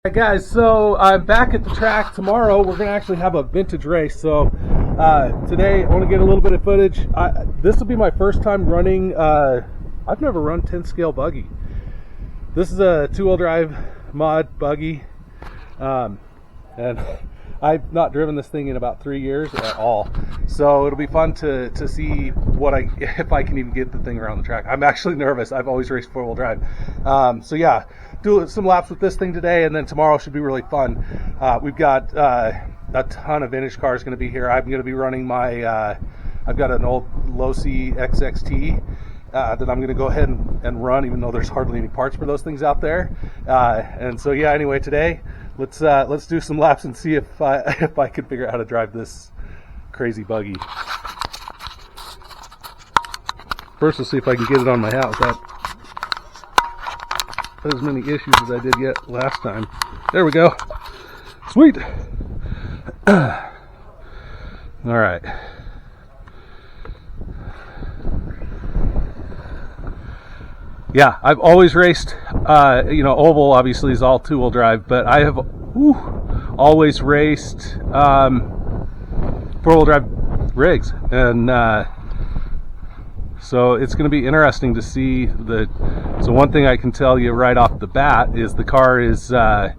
Hey guys, so I'm back at the track. Tomorrow we're going to actually have a vintage race. So today I want to get a little bit of footage. This will be my first time running. I've never run 10 scale buggy. This is a 2-wheel drive mod buggy, and I've not driven this thing in about 3 years at all. So it'll be fun to see if I can even get the thing around the track. I'm actually nervous. I've always raced 4-wheel drive. So yeah, do some laps with this thing today, and then tomorrow should be really fun. We've got a ton of vintage cars going to be here. I'm going to be running my, I've got an old Losi XXT that I'm going to go ahead and run, even though there's hardly any parts for those things out there. And so yeah, anyway, today let's do some laps and see if I can figure out how to drive this crazy buggy. First, we'll see if I can get it on my house without as many issues as I did get last time. There we go. Sweet. All right. Yeah, I've always raced, oval obviously is all 2-wheel drive, but I have always raced 4-wheel drive rigs, and so it's going to be interesting to see so one thing I can tell you right off the bat is the car is, I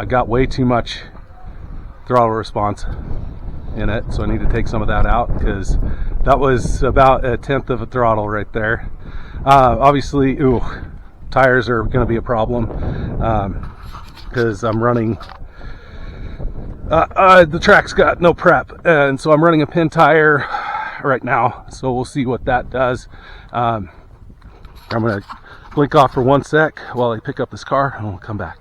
got way too much throttle response in it, so I need to take some of that out, because that was about 1/10 of a throttle right there. Obviously, tires are going to be a problem, because I'm running, the track's got no prep, and so I'm running a pin tire right now, so we'll see what that does. I'm going to blink off for 1 sec while I pick up this car, and we'll come back.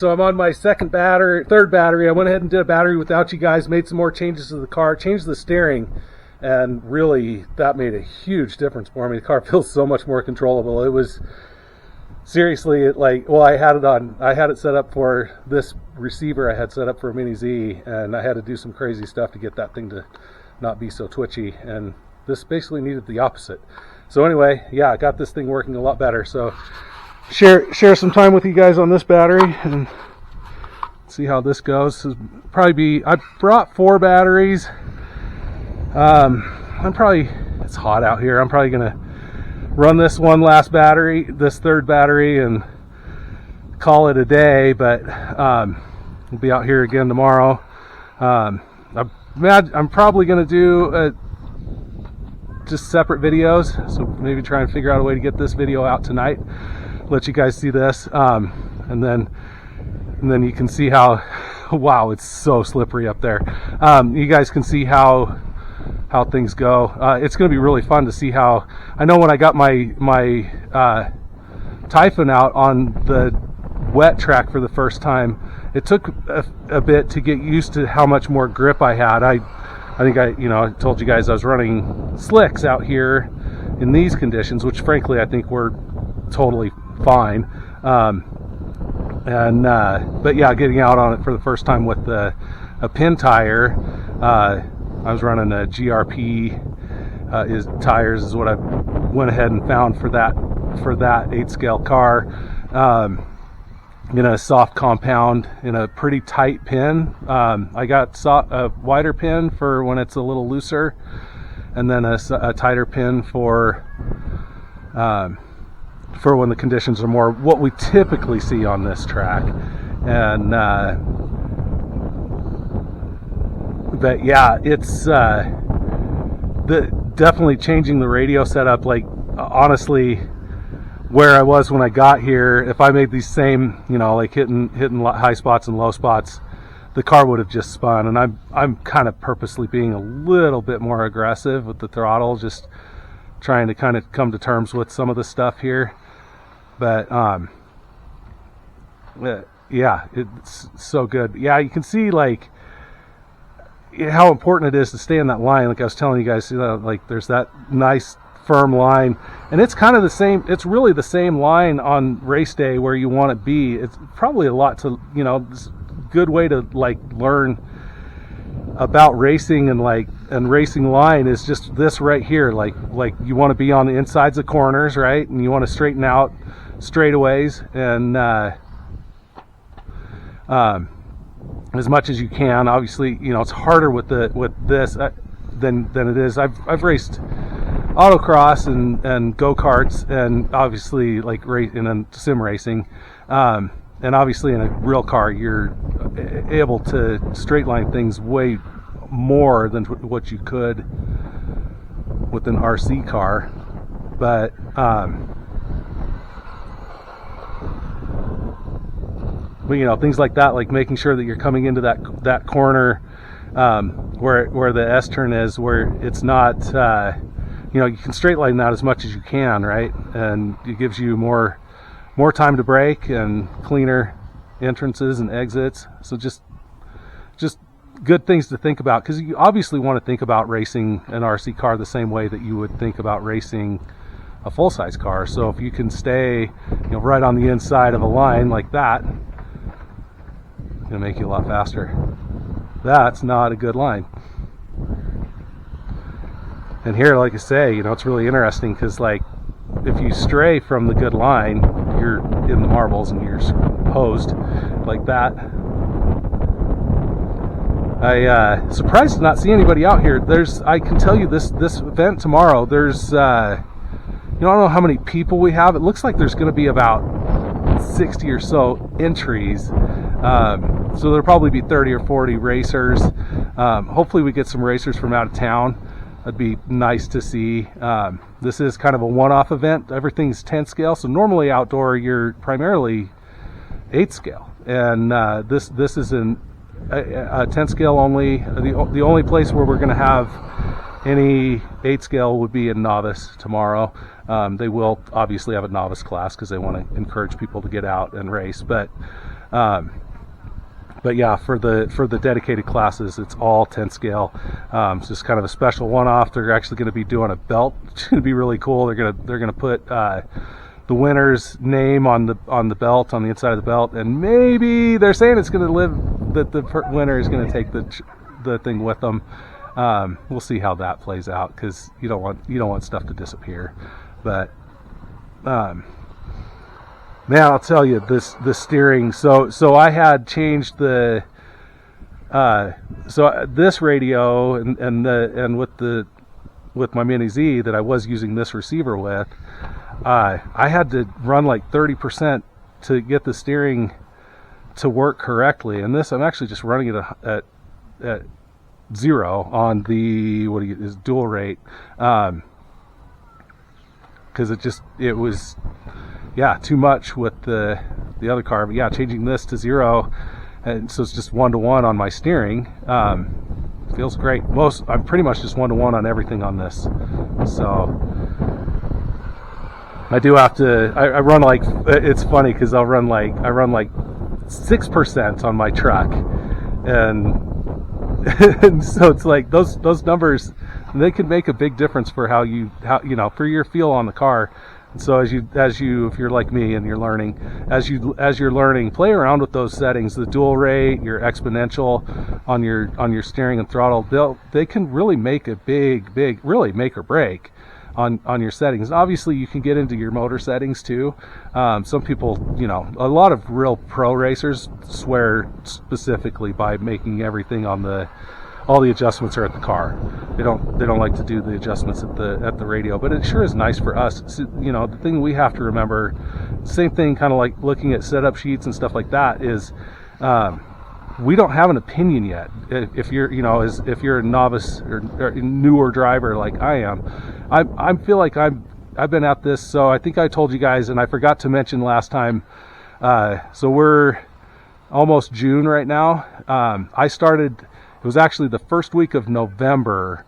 So I'm on my third battery. I went ahead and did a battery without you guys, made some more changes to the car, changed the steering, and really that made a huge difference for me. The car feels so much more controllable. It was seriously I had it set up for this receiver I had set up for a Mini Z, and I had to do some crazy stuff to get that thing to not be so twitchy, and this basically needed the opposite. So anyway, yeah, I got this thing working a lot better. So share some time with you guys on this battery and see how this goes. This I brought 4 batteries. It's hot out here. I'm probably gonna run this one last battery, this third battery, and call it a day, but we'll be out here again tomorrow. I'm probably gonna do just separate videos, so maybe try and figure out a way to get this video out tonight, let you guys see this, and then you can see how wow, it's so slippery up there. You guys can see how things go. It's going to be really fun to see how, I know when I got my Typhon out on the wet track for the first time, it took a bit to get used to how much more grip I had. I think I told you guys I was running slicks out here in these conditions, which frankly I think were totally fine, but yeah, getting out on it for the first time with a pin tire, I was running a GRP tires is what I went ahead and found for that 8-scale car, in a soft compound in a pretty tight pin. I got a wider pin for when it's a little looser, and then a tighter pin for when the conditions are more what we typically see on this track. And but yeah, it's definitely changing the radio setup. Like honestly, where I was when I got here, if I made these same, like hitting high spots and low spots, the car would have just spun. And I'm kind of purposely being a little bit more aggressive with the throttle, just trying to kind of come to terms with some of the stuff here. But yeah, it's so good. Yeah, you can see like how important it is to stay in that line. Like I was telling you guys, like there's that nice firm line, and it's kind of the same. It's really the same line on race day where you want to be. It's probably a lot to, it's a good way to like learn about racing and racing line is just this right here. Like you want to be on the insides of corners, right? And you want to straighten out straightaways and as much as you can. Obviously, it's harder with this than it is. I've raced autocross and go-karts, and obviously like in sim racing, and obviously in a real car you're able to straight line things way more than what you could with an RC car. But things like that, like making sure that you're coming into that corner where the S turn is, where it's not, you can straight line that as much as you can, right? And it gives you more time to brake and cleaner entrances and exits. So just good things to think about, because you obviously want to think about racing an RC car the same way that you would think about racing a full-size car. So if you can stay right on the inside of a line like that, it's going to make you a lot faster. That's not a good line. And here, like I say, it's really interesting because like if you stray from the good line, you're in the marbles and you're hosed like that. I surprised to not see anybody out here. I can tell you this event tomorrow, there's I don't know how many people we have. It looks like there's going to be about 60 or so entries. So there'll probably be 30 or 40 racers. Hopefully we get some racers from out of town. That'd be nice to see. This is kind of a one-off event. Everything's 10 scale. So normally outdoor you're primarily 8 scale. And this is a 10 scale only. The only place where we're going to have any 8 scale would be in novice tomorrow. They will obviously have a novice class because they want to encourage people to get out and race. But yeah, for the dedicated classes, it's all 10 scale. It's just kind of a special one-off. They're actually going to be doing a belt. It's going to be really cool. They're gonna put the winner's name on the belt, on the inside of the belt, and maybe they're saying it's going to live, that the winner is going to take the thing with them. We'll see how that plays out, because you don't want stuff to disappear. But man, I'll tell you, the steering. So I had changed the this radio and with my Mini Z that I was using this receiver with. I had to run like 30% to get the steering to work correctly. And this, I'm actually just running it at 0 on the is dual rate, because it was too much with the other car. But yeah, changing this to 0, and so it's just 1-to-1 on my steering. Feels great. I'm pretty much just 1-to-1 on everything on this. So I do have to. I run like, it's funny because I run like 6% on my truck, and so it's like those numbers, they can make a big difference for how for your feel on the car. And so as you if you're like me and you're learning, as you're learning, play around with those settings, the dual rate, your exponential on your steering and throttle. They can really make a big really make or break on your settings. Obviously you can get into your motor settings too. Some people, a lot of real pro racers swear specifically by making everything all the adjustments are at the car. They don't like to do the adjustments at the radio, but it sure is nice for us. So, the thing we have to remember, same thing, kind of like looking at setup sheets and stuff like that, is we don't have an opinion yet. If you're, if you're a novice or newer driver like I am, I feel like I've been at this. So I think I told you guys, and I forgot to mention last time. So we're almost June right now. I started. It was actually the first week of November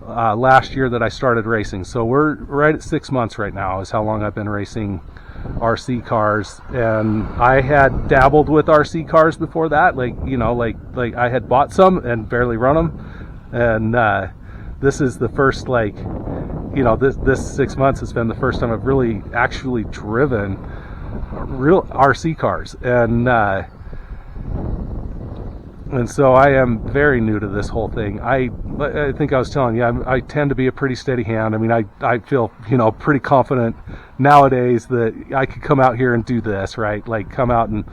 last year that I started racing. So we're right at 6 months right now is how long I've been racing RC cars. And I had dabbled with RC cars before that, like I had bought some and barely run them. And this is the first, this 6 months has been the first time I've really actually driven real RC cars. And so I am very new to this whole thing. I think I was telling you, I tend to be a pretty steady hand. I mean, I feel, pretty confident nowadays that I could come out here and do this, right? Like come out and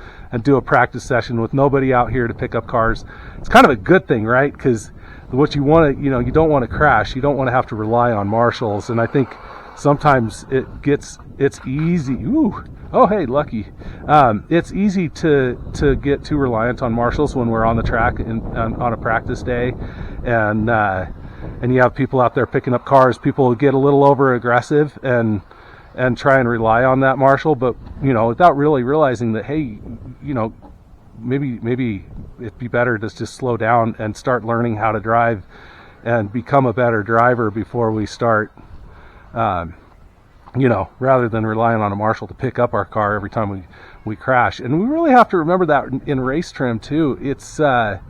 do a practice session with nobody out here to pick up cars. It's kind of a good thing, right? Because what you want to, you don't want to crash. You don't want to have to rely on marshals. And I think sometimes it's easy. Ooh. Oh, hey, lucky. It's easy to get too reliant on marshals when we're on the track on a practice day, and you have people out there picking up cars. People get a little over aggressive and try and rely on that marshal, but without really realizing that, hey, maybe it'd be better to just slow down and start learning how to drive and become a better driver before we start. Rather than relying on a marshal to pick up our car every time we crash. And we really have to remember that in race trim too. It's a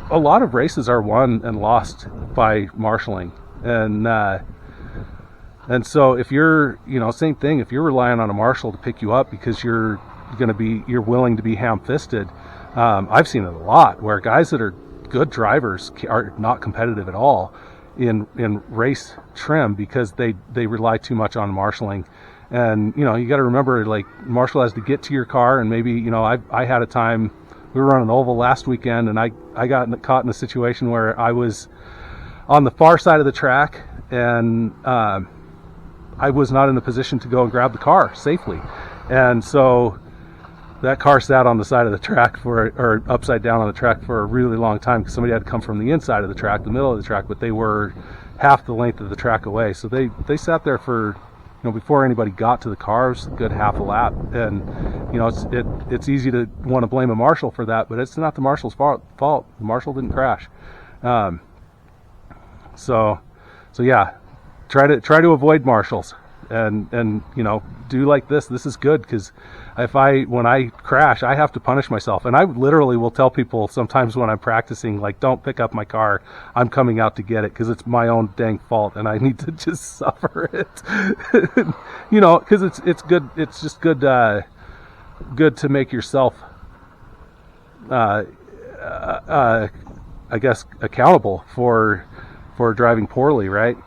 lot of races are won and lost by marshaling. And so if you're, same thing, if you're relying on a marshal to pick you up because you're willing to be ham-fisted, I've seen it a lot where guys that are good drivers are not competitive at all in race trim because they rely too much on marshaling. And you got to remember, like, marshal has to get to your car, and maybe I had a time, we were running oval last weekend, and I got caught in a situation where I was on the far side of the track, and I was not in a position to go and grab the car safely, and so that car sat on the side of the track or upside down on the track for a really long time because somebody had to come from the inside of the track, the middle of the track, but they were half the length of the track away. So they sat there for, before anybody got to the car, it was a good half a lap. And, it's easy to want to blame a marshal for that, but it's not the marshal's fault. The marshal didn't crash. So yeah, try to avoid marshals. And do like this. This is good because when I crash, I have to punish myself. And I literally will tell people sometimes when I'm practicing, like, don't pick up my car. I'm coming out to get it because it's my own dang fault and I need to just suffer it. Because it's good. It's just good to make yourself, I guess, accountable for driving poorly, right?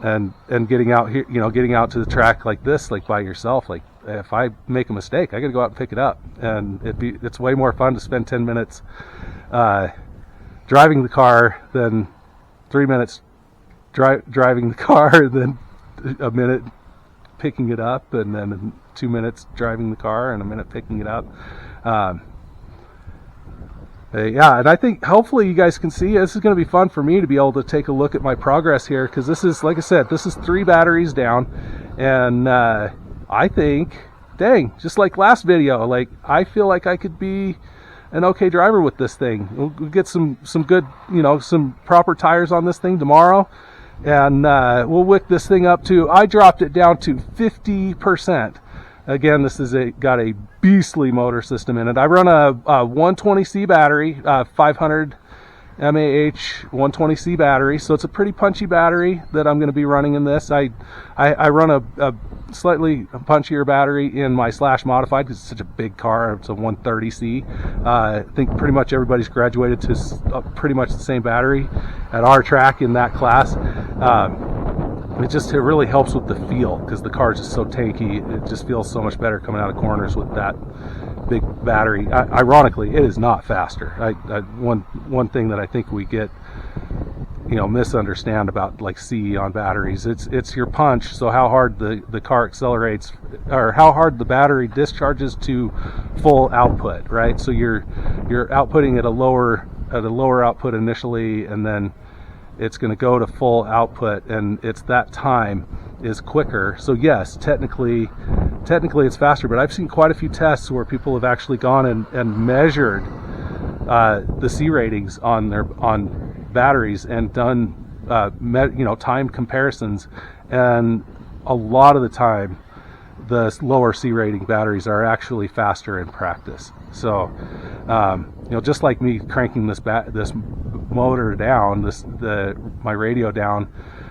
And getting out here, getting out to the track like this, like by yourself. Like if I make a mistake, I got to go out and pick it up. And it's way more fun to spend 10 minutes driving the car than 3 minutes driving the car than a minute picking it up, and then 2 minutes driving the car and a minute picking it up. Yeah, and I think hopefully you guys can see this is going to be fun for me to be able to take a look at my progress here, because this is, like I said, this is 3 batteries down, and I think, dang, just like last video, like I feel like I could be an okay driver with this thing. We'll get some good, some proper tires on this thing tomorrow, and we'll wick this thing up to, I dropped it down to 50%. Again, this is got a beastly motor system in it. I run a 120C battery, 500 mAh 120C battery, so it's a pretty punchy battery that I'm going to be running in this. I run a slightly punchier battery in my Slash Modified because it's such a big car. It's a 130C. I think pretty much everybody's graduated to pretty much the same battery at our track in that class. It really helps with the feel because the car is just so tanky. It just feels so much better coming out of corners with that big battery. Ironically, it is not faster. One thing that I think we get misunderstand about like C on batteries. It's your punch, so how hard the car accelerates, or how hard the battery discharges to full output, right? So you're outputting at a lower output initially, and then it's going to go to full output, and it's that time is quicker. So yes, technically it's faster, but I've seen quite a few tests where people have actually gone and measured the C ratings on batteries and done time comparisons, and a lot of the time the lower C rating batteries are actually faster in practice. So just like me cranking this motor down, my radio down,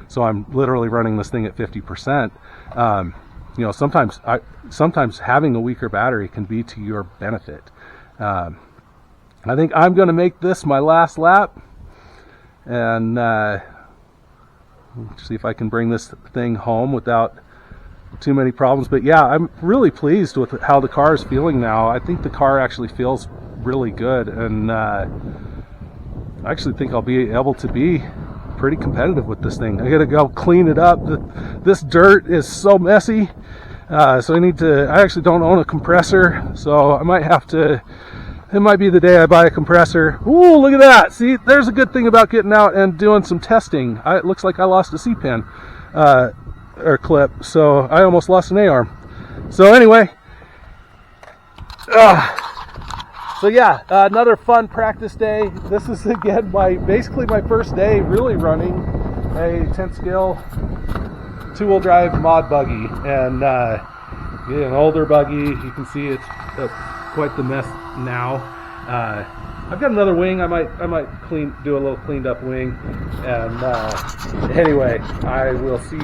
so I'm literally running this thing at 50%. Sometimes having a weaker battery can be to your benefit. I think I'm going to make this my last lap, and see if I can bring this thing home without too many problems. But yeah, I'm really pleased with how the car is feeling now. I think the car actually feels really good, and I actually think I'll be able to be pretty competitive with this thing. I gotta go clean it up. This dirt is so messy, so I actually don't own a compressor, so I might have to. It might be the day I buy a compressor. Ooh, look at that. See, there's a good thing about getting out and doing some testing. It looks like I lost a C-pin or clip, so I almost lost an A-arm. So anyway, so yeah, another fun practice day. This is again basically my first day really running a 10-scale 2-wheel drive mod buggy, and an older buggy. You can see it's quite the mess now. I've got another wing. I might do a little cleaned up wing, and anyway, I will see you